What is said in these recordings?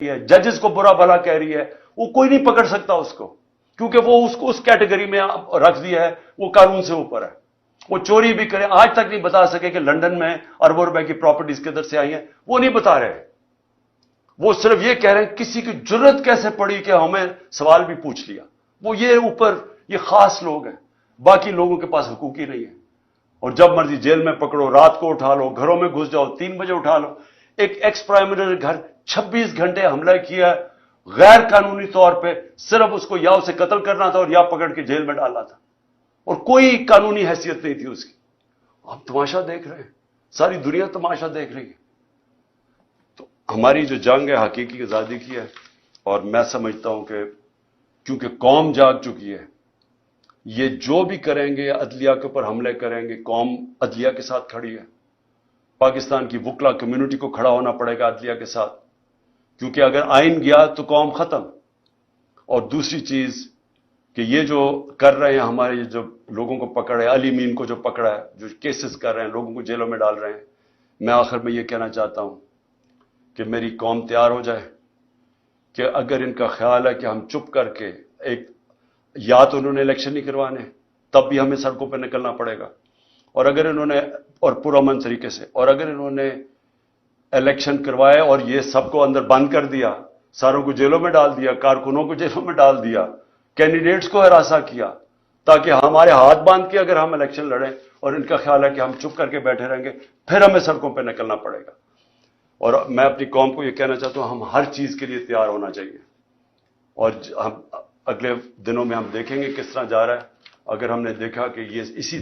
है, जजेस को बुरा भला कह रही है, वो कोई नहीं पकड़ सकता उसको, क्योंकि वो उसको उस कैटेगरी में रख दिया है, वो कानून से ऊपर है। वो चोरी भी करे, आज तक नहीं बता सके कि लंदन में अरबों रुपए की प्रॉपर्टीज किधर से आई हैं, वो नहीं बता रहे। वो सिर्फ ये कह रहे हैं किसी की जरूरत कैसे पड़ी कि हमें सवाल भी पूछ लिया। वो ये ऊपर ये खास लोग हैं, बाकी लोगों के पास हुकूक ही नहीं है। और जब मर्जी जेल में पकड़ो, रात को उठा लो, घरों में घुस जाओ, 3 बजे उठा लो। एक एक्स प्राइम मिनिस्टर घर 26 घंटे हमला किया गैर कानूनी तौर पे, सिर्फ उसको या उसे कत्ल करना था और या पकड़ के जेल में डालना था, और कोई कानूनी हैसियत नहीं थी उसकी। आप तमाशा देख रहे हैं, सारी दुनिया तमाशा देख रही है। तो हमारी जो जंग है हकीकी आजादी की है, और मैं समझता हूं कि क्योंकि कौम जाग चुकी है, ये जो भी करेंगे अदलिया के ऊपर हमले करेंगे, कौम अदलिया के साथ खड़ी है। पाकिस्तान की वकला कम्युनिटी को खड़ा होना पड़ेगा अदलिया के साथ, क्योंकि अगर आइन गया तो कौम खत्म। और दूसरी चीज कि ये जो कर रहे हैं हमारे जो लोगों को पकड़े, अली मीन को जो पकड़ा है, जो केसेस कर रहे हैं, लोगों को जेलों में डाल रहे हैं, मैं आखिर में ये कहना चाहता हूं कि मेरी कौम तैयार हो जाए कि अगर इनका ख्याल है कि हम चुप करके एक, या तो उन्होंने इलेक्शन नहीं करवाने, तब भी हमें सड़कों पर निकलना पड़ेगा, और अगर इन्होंने, और पुरअमन तरीके से, और अगर इन्होंने इलेक्शन करवाए और ये सबको अंदर बंद कर दिया, सारों को जेलों में डाल दिया, कारकुनों को जेलों में डाल दिया, कैंडिडेट्स को हरासा किया, ताकि हमारे हाथ बांध के अगर हम इलेक्शन लड़ें, और इनका ख्याल है कि हम चुप करके बैठे रहेंगे, फिर हमें सड़कों पर निकलना पड़ेगा। और मैं अपनी कौम को यह कहना चाहता हूं, हम हर चीज के लिए तैयार होना चाहिए। और हम अगले दिनों में हम देखेंगे किस तरह जा रहा है। अगर हमने देखा कि ये इसी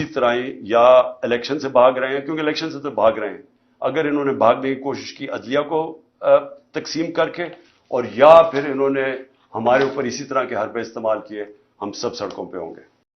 तरह ही या इलेक्शन से भाग रहे हैं, क्योंकि इलेक्शन से तो भाग रहे हैं, अगर इन्होंने भागने की कोशिश की अदलिया को तकसीम करके, और या फिर इन्होंने हमारे ऊपर इसी तरह के हरबे इस्तेमाल किए, हम सब सड़कों पे होंगे।